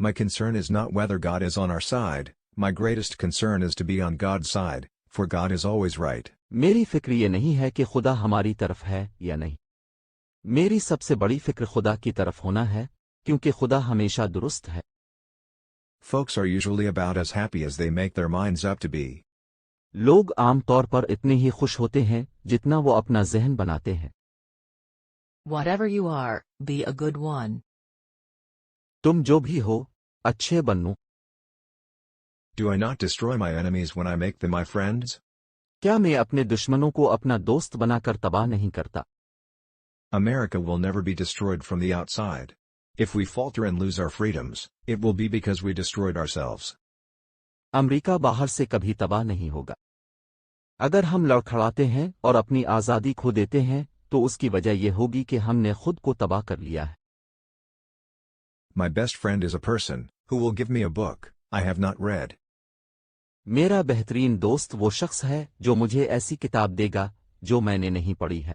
My concern is not whether God is on our side, my greatest concern is to be on God's side, for God is always right. मेरी फिक्र ये नहीं है कि खुदा हमारी तरफ है या नहीं। मेरी सबसे बड़ी फिक्र खुदा की तरफ होना है, क्योंकि खुदा हमेशा दुरुस्त है। Folks are usually about as happy as they make their minds up to be. लोग आम तौर पर इतने ही खुश होते हैं जितना वो अपना ज़हन बनाते हैं। Whatever you are, be a good one. तुम जो भी हो, अच्छे बनो। Do I not destroy my enemies when I make them my friends? क्या मैं अपने दुश्मनों को अपना दोस्त बनाकर तबाह नहीं करता? America will never be destroyed from the outside. If we falter and lose our freedoms, it will be because we destroyed ourselves. America बाहर से कभी तबाह नहीं होगा। अगर हम लड़खड़ाते हैं और अपनी आज़ादी खो देते हैं, तो उसकी वजह यह होगी कि हमने खुद को तबाह कर लिया है। My best friend is a person who will give me a book I have not read. मेरा बेहतरीन दोस्त वो शख्स है जो मुझे ऐसी किताब देगा जो मैंने नहीं पढ़ी है।